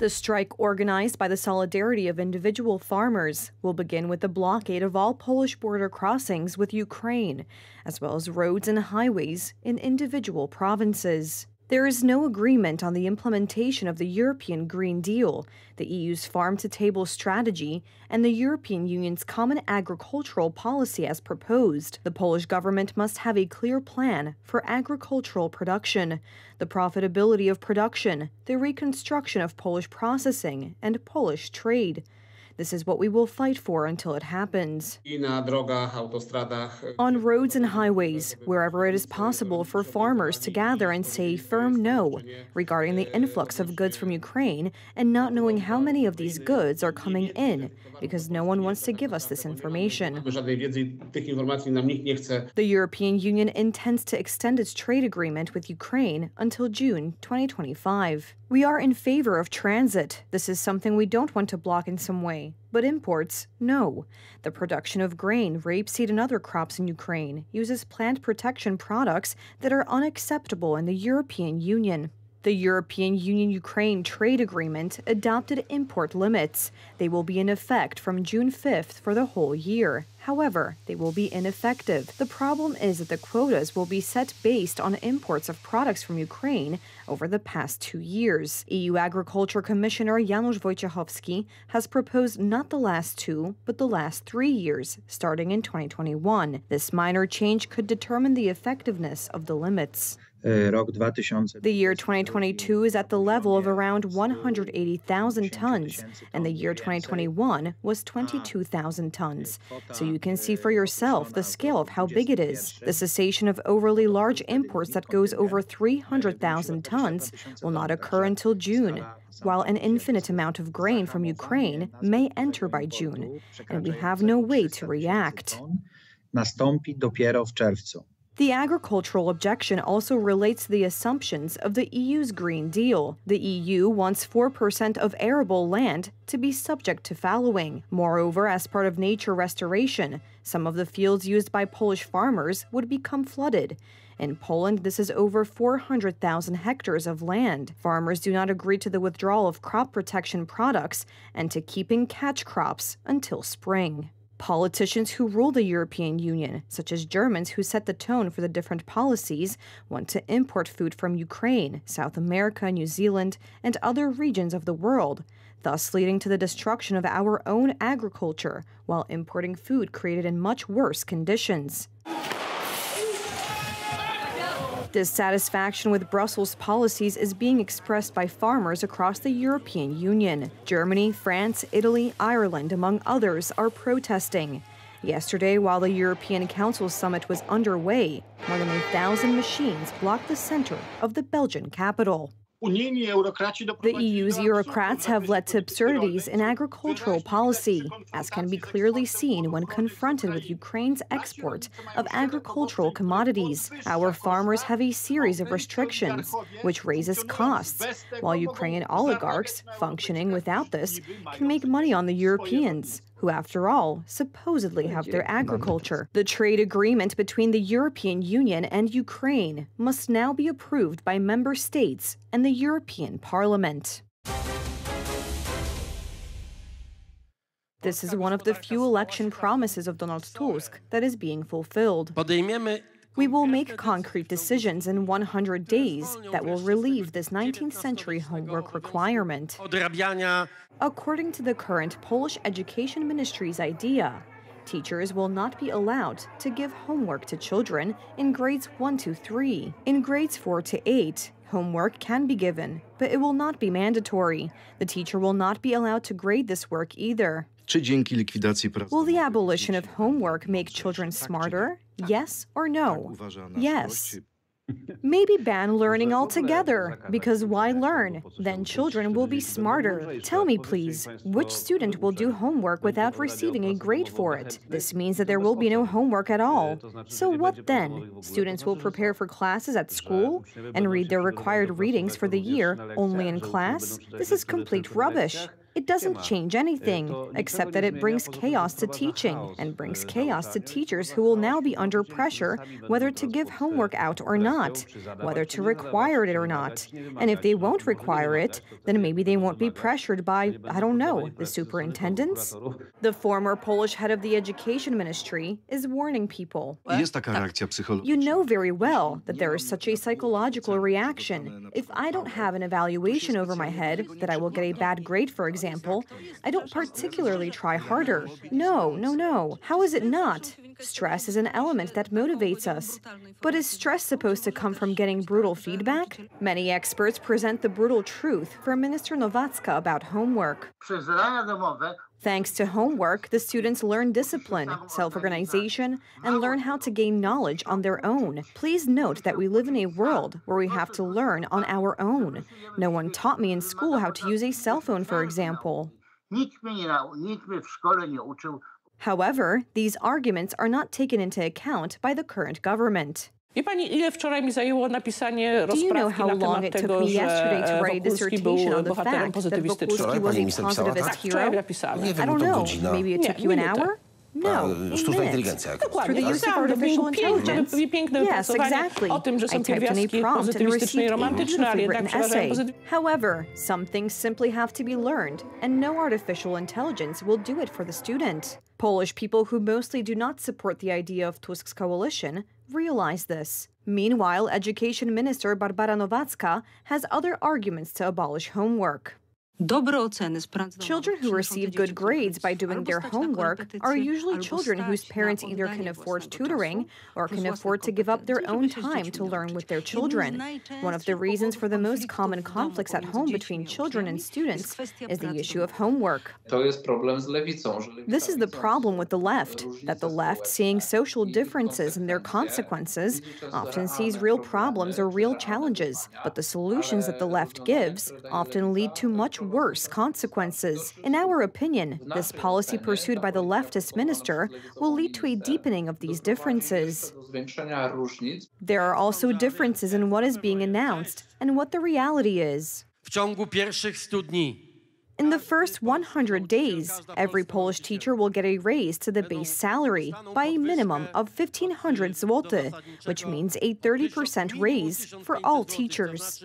The strike, organized by the solidarity of individual farmers, will begin with the blockade of all Polish border crossings with Ukraine, as well as roads and highways in individual provinces. There is no agreement on the implementation of the European Green Deal, the EU's farm-to-table strategy, and the European Union's common agricultural policy as proposed. The Polish government must have a clear plan for agricultural production, the profitability of production, the reconstruction of Polish processing, and Polish trade. This is what we will fight for until it happens. On roads and highways, wherever it is possible for farmers to gather and say firm no regarding the influx of goods from Ukraine and not knowing how many of these goods are coming in because no one wants to give us this information. The European Union intends to extend its trade agreement with Ukraine until June 2025. We are in favor of transit. This is something we don't want to block in some way. But imports, no. The production of grain, rapeseed, and other crops in Ukraine uses plant protection products that are unacceptable in the European Union. The European Union-Ukraine trade agreement adopted import limits. They will be in effect from June 5th for the whole year. However, they will be ineffective. The problem is that the quotas will be set based on imports of products from Ukraine over the past 2 years. EU Agriculture Commissioner Janusz Wojciechowski has proposed not the last 2, but the last 3 years, starting in 2021. This minor change could determine the effectiveness of the limits. The year 2022 is at the level of around 180,000 tons, and the year 2021 was 22,000 tons. So you can see for yourself the scale of how big it is. The cessation of overly large imports that goes over 300,000 tons will not occur until June, while an infinite amount of grain from Ukraine may enter by June, and we have no way to react. The agricultural objection also relates to the assumptions of the EU's Green Deal. The EU wants 4% of arable land to be subject to fallowing. Moreover, as part of nature restoration, some of the fields used by Polish farmers would become flooded. In Poland, this is over 400,000 hectares of land. Farmers do not agree to the withdrawal of crop protection products and to keeping catch crops until spring. Politicians who rule the European Union, such as Germans who set the tone for the different policies, want to import food from Ukraine, South America, New Zealand, and other regions of the world, thus leading to the destruction of our own agriculture while importing food created in much worse conditions. Dissatisfaction with Brussels' policies is being expressed by farmers across the European Union. Germany, France, Italy, Ireland, among others, are protesting. Yesterday, while the European Council summit was underway, more than 1,000 machines blocked the center of the Belgian capital. The EU's bureaucrats have led to absurdities in agricultural policy, as can be clearly seen when confronted with Ukraine's export of agricultural commodities. Our farmers have a series of restrictions, which raises costs, while Ukrainian oligarchs, functioning without this, can make money on the Europeans, who, after all, supposedly have their agriculture. The trade agreement between the European Union and Ukraine must now be approved by member states and the European Parliament. This is one of the few election promises of Donald Tusk that is being fulfilled. We will make concrete decisions in 100 days that will relieve this 19th century homework requirement. According to the current Polish Education Ministry's idea, teachers will not be allowed to give homework to children in grades 1 to 3. In grades 4 to 8, homework can be given, but it will not be mandatory. The teacher will not be allowed to grade this work either. Will the abolition of homework make children smarter? Yes or no? Yes. Maybe ban learning altogether, because why learn? Then children will be smarter. Tell me, please, which student will do homework without receiving a grade for it? This means that there will be no homework at all. So what then? Students will prepare for classes at school and read their required readings for the year only in class? This is complete rubbish. It doesn't change anything, except that it brings chaos to teaching and brings chaos to teachers who will now be under pressure whether to give homework out or not, whether to require it or not. And if they won't require it, then maybe they won't be pressured by, I don't know, the superintendents? The former Polish head of the education ministry is warning people. You know very well that there is such a psychological reaction. If I don't have an evaluation over my head, that I will get a bad grade, for example, I don't particularly try harder. No. How is it not? Stress is an element that motivates us. But is stress supposed to come from getting brutal feedback? Many experts present the brutal truth from Minister Nowacka about homework. Thanks to homework, the students learn discipline, self-organization, and learn how to gain knowledge on their own. Please note that we live in a world where we have to learn on our own. No one taught me in school how to use a cell phone, for example. However, these arguments are not taken into account by the current government. Wie pani, ile wczoraj mi zajęło napisanie Do you know rozprawki how na long temat it took tego, me że yesterday to write a Wokulski dissertation był on the bohaterem fact that pozytywistycznym? Wokulski was a positivist hero? Wczoraj napisałem. I don't know. Maybe it took you an hour? No, Sztuczna inteligencja. Through the use of artificial intelligence? Yes, exactly. I typed in a prompt and received a beautifully written essay. However, some things simply have to be learned, and no artificial intelligence will do it for the student. Polish people who mostly do not support the idea of Tusk's coalition realize this. Meanwhile, Education Minister Barbara Nowacka has other arguments to abolish homework. Children who receive good grades by doing their homework are usually children whose parents either can afford tutoring or can afford to give up their own time to learn with their children. One of the reasons for the most common conflicts at home between children and students is the issue of homework. This is the problem with the left, that the left, seeing social differences and their consequences, often sees real problems or real challenges, but the solutions that the left gives often lead to much worse consequences. In our opinion, this policy pursued by the leftist minister will lead to a deepening of these differences. There are also differences in what is being announced and what the reality is. In the first 100 days, every Polish teacher will get a raise to the base salary by a minimum of 1,500 zł, which means a 30% raise for all teachers.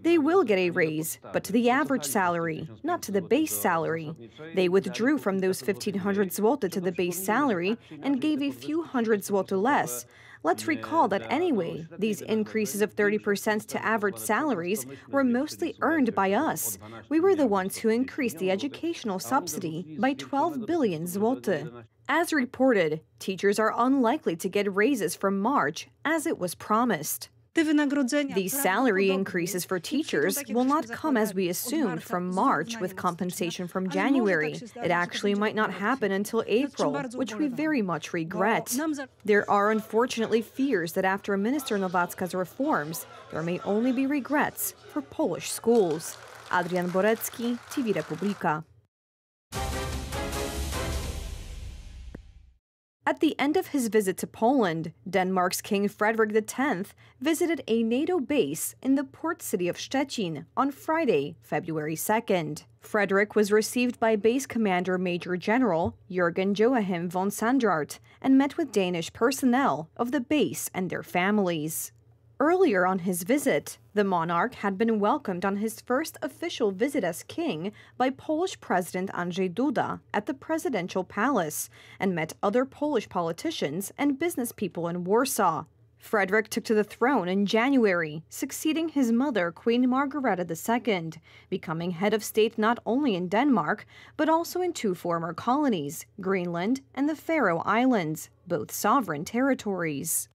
They will get a raise, but to the average salary, not to the base salary. They withdrew from those 1,500 zł to the base salary and gave a few hundred zł less. Let's recall that anyway, these increases of 30% to average salaries were mostly earned by us. We were the ones who increased the educational subsidy by 12 billion zloty. As reported, teachers are unlikely to get raises from March, as it was promised. These salary increases for teachers will not come as we assumed from March with compensation from January. It actually might not happen until April, which we very much regret. There are unfortunately fears that after Minister Nowacka's reforms, there may only be regrets for Polish schools. Adrian Borecki, TV Republika. At the end of his visit to Poland, Denmark's King Frederick X visited a NATO base in the port city of Szczecin on Friday, February 2nd. Frederick was received by base commander Major General Jürgen Joachim von Sandrart and met with Danish personnel of the base and their families. Earlier on his visit, the monarch had been welcomed on his first official visit as king by Polish President Andrzej Duda at the presidential palace and met other Polish politicians and business people in Warsaw. Frederick took to the throne in January, succeeding his mother, Queen Margareta II, becoming head of state not only in Denmark, but also in two former colonies, Greenland and the Faroe Islands, both sovereign territories.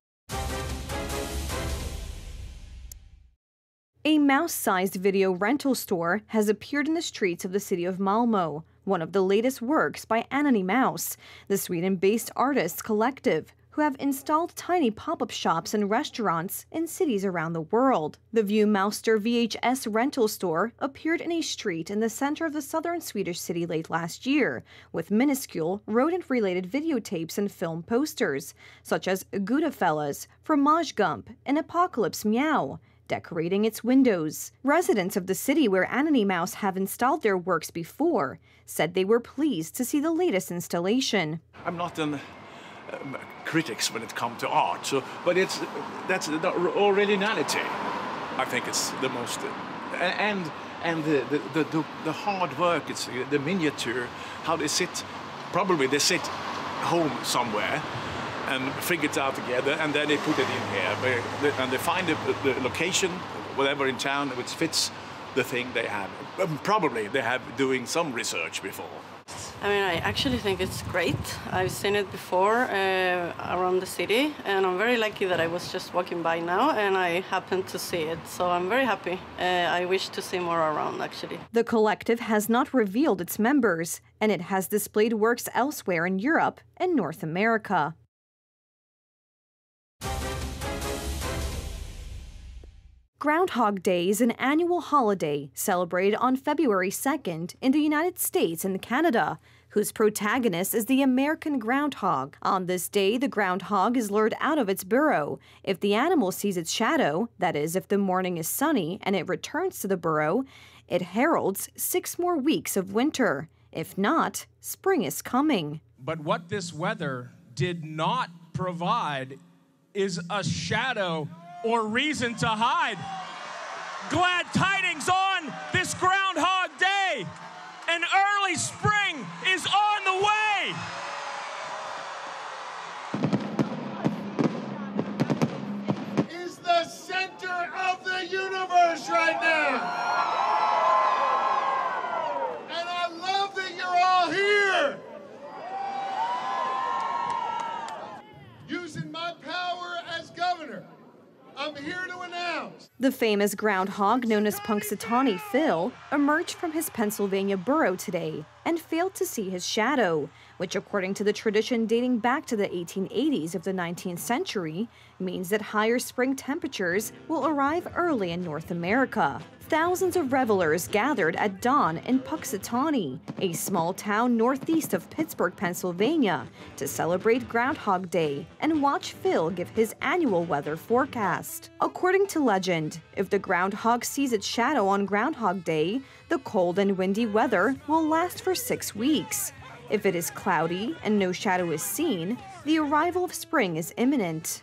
A mouse-sized video rental store has appeared in the streets of the city of Malmö, one of the latest works by Anony Mouse, the Sweden-based artists collective, who have installed tiny pop-up shops and restaurants in cities around the world. The View Mouster VHS rental store appeared in a street in the center of the southern Swedish city late last year, with minuscule, rodent-related videotapes and film posters, such as Goodfellas, Fromage Gump, and Apocalypse Meow, decorating its windows. Residents of the city where Anony Mouse have installed their works before said they were pleased to see the latest installation. I'm not an critics when it comes to art, but that's the originality. I think it's the most, and the hard work. It's the miniature, how they sit. Probably they sit home somewhere and figure it out together, and then they put it in here, and they find the location, whatever in town, which fits the thing they have. Probably they have doing some research before. I mean, I actually think it's great. I've seen it before around the city, and I'm very lucky that I was just walking by now and I happened to see it. So I'm very happy. I wish to see more around, actually. The collective has not revealed its members, and it has displayed works elsewhere in Europe and North America. Groundhog Day is an annual holiday celebrated on February 2nd in the United States and Canada, whose protagonist is the American groundhog. On this day, the groundhog is lured out of its burrow. If the animal sees its shadow, that is, if the morning is sunny and it returns to the burrow, it heralds 6 more weeks of winter. If not, spring is coming. But what this weather did not provide is a shadow or reason to hide. Glad tidings on this Groundhog Day. An early spring is on the way. Is the center of the universe right now. And I love that you're all here. Using my power as governor, I'm here to announce. The famous groundhog known as Punxsutawney Phil emerged from his Pennsylvania burrow today and failed to see his shadow, which according to the tradition dating back to the 1880s of the 19th century, means that higher spring temperatures will arrive early in North America. Thousands of revelers gathered at dawn in Punxsutawney, a small town northeast of Pittsburgh, Pennsylvania, to celebrate Groundhog Day and watch Phil give his annual weather forecast. According to legend, if the groundhog sees its shadow on Groundhog Day, the cold and windy weather will last for 6 weeks. If it is cloudy and no shadow is seen, the arrival of spring is imminent.